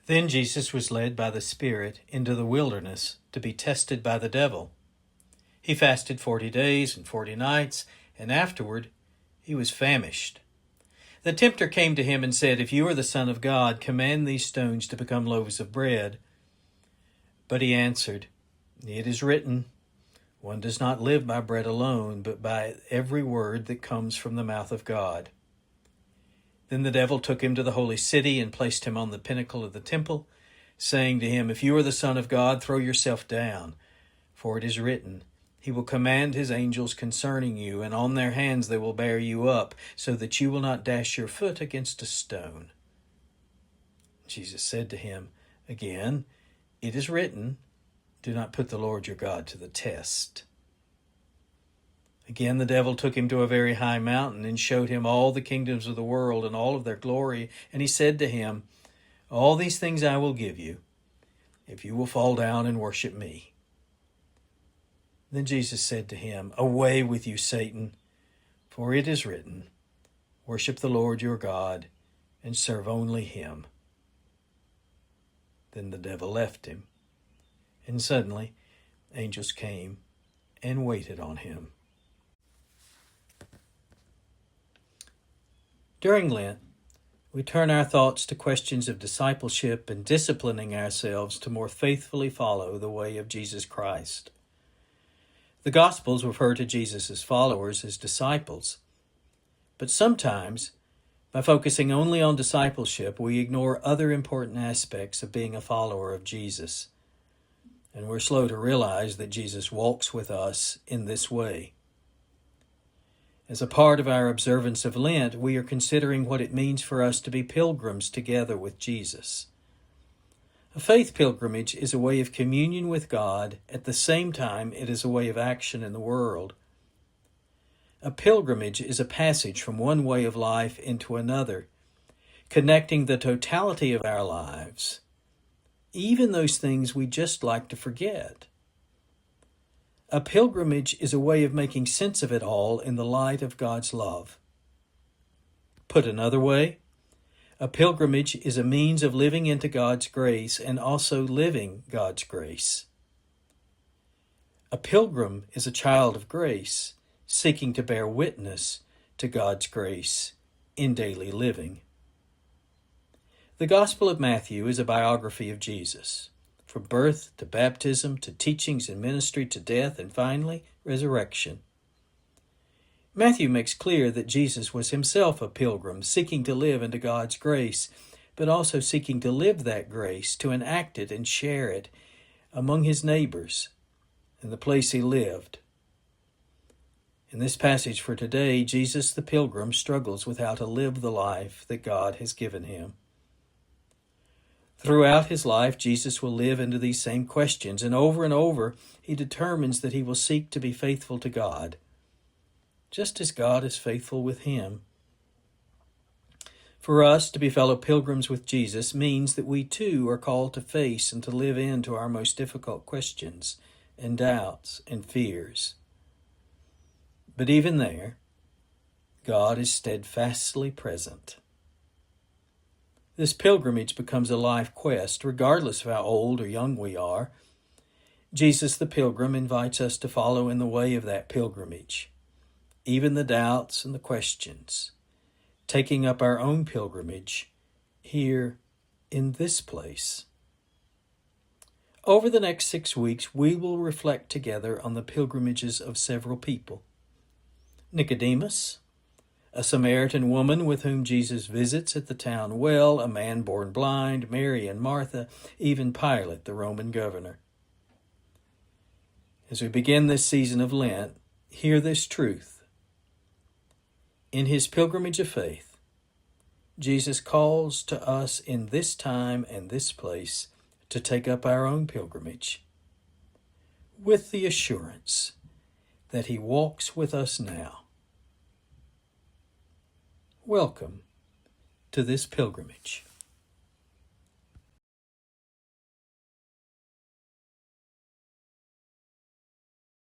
Then Jesus was led by the Spirit into the wilderness to be tested by the devil. He fasted 40 days and 40 nights, and afterward he was famished. The tempter came to him and said, "If you are the Son of God, command these stones to become loaves of bread." But he answered, "It is written, one does not live by bread alone, but by every word that comes from the mouth of God." Then the devil took him to the holy city and placed him on the pinnacle of the temple, saying to him, "If you are the Son of God, throw yourself down, for it is written, He will command His angels concerning you, and on their hands they will bear you up, so that you will not dash your foot against a stone." Jesus said to him again, "It is written, do not put the Lord your God to the test." Again the devil took him to a very high mountain and showed him all the kingdoms of the world and all of their glory. And he said to him, "All these things I will give you, if you will fall down and worship me." Then Jesus said to him, "Away with you, Satan, for it is written, worship the Lord your God and serve only Him." Then the devil left him, and suddenly angels came and waited on him. During Lent, we turn our thoughts to questions of discipleship and disciplining ourselves to more faithfully follow the way of Jesus Christ. The Gospels refer to Jesus' followers as disciples, but sometimes, by focusing only on discipleship, we ignore other important aspects of being a follower of Jesus, and we're slow to realize that Jesus walks with us in this way. As a part of our observance of Lent, we are considering what it means for us to be pilgrims together with Jesus. A faith pilgrimage is a way of communion with God. At the same time, it is a way of action in the world. A pilgrimage is a passage from one way of life into another, connecting the totality of our lives, even those things we just like to forget. A pilgrimage is a way of making sense of it all in the light of God's love. Put another way, a pilgrimage is a means of living into God's grace and also living God's grace. A pilgrim is a child of grace, seeking to bear witness to God's grace in daily living. The Gospel of Matthew is a biography of Jesus, from birth to baptism to teachings and ministry to death and finally resurrection. Matthew makes clear that Jesus was himself a pilgrim, seeking to live into God's grace, but also seeking to live that grace, to enact it and share it among his neighbors in the place he lived. In this passage for today, Jesus the pilgrim struggles with how to live the life that God has given him. Throughout his life, Jesus will live into these same questions, and over, he determines that he will seek to be faithful to God, just as God is faithful with him. For us to be fellow pilgrims with Jesus means that we too are called to face and to live into our most difficult questions and doubts and fears. But even there, God is steadfastly present. This pilgrimage becomes a life quest, regardless of how old or young we are. Jesus the pilgrim invites us to follow in the way of that pilgrimage, even the doubts and the questions, taking up our own pilgrimage here in this place. Over the next 6 weeks, we will reflect together on the pilgrimages of several people. Nicodemus, a Samaritan woman with whom Jesus visits at the town well, a man born blind, Mary and Martha, even Pilate, the Roman governor. As we begin this season of Lent, hear this truth. In his pilgrimage of faith, Jesus calls to us in this time and this place to take up our own pilgrimage, with the assurance that he walks with us now. Welcome to this pilgrimage.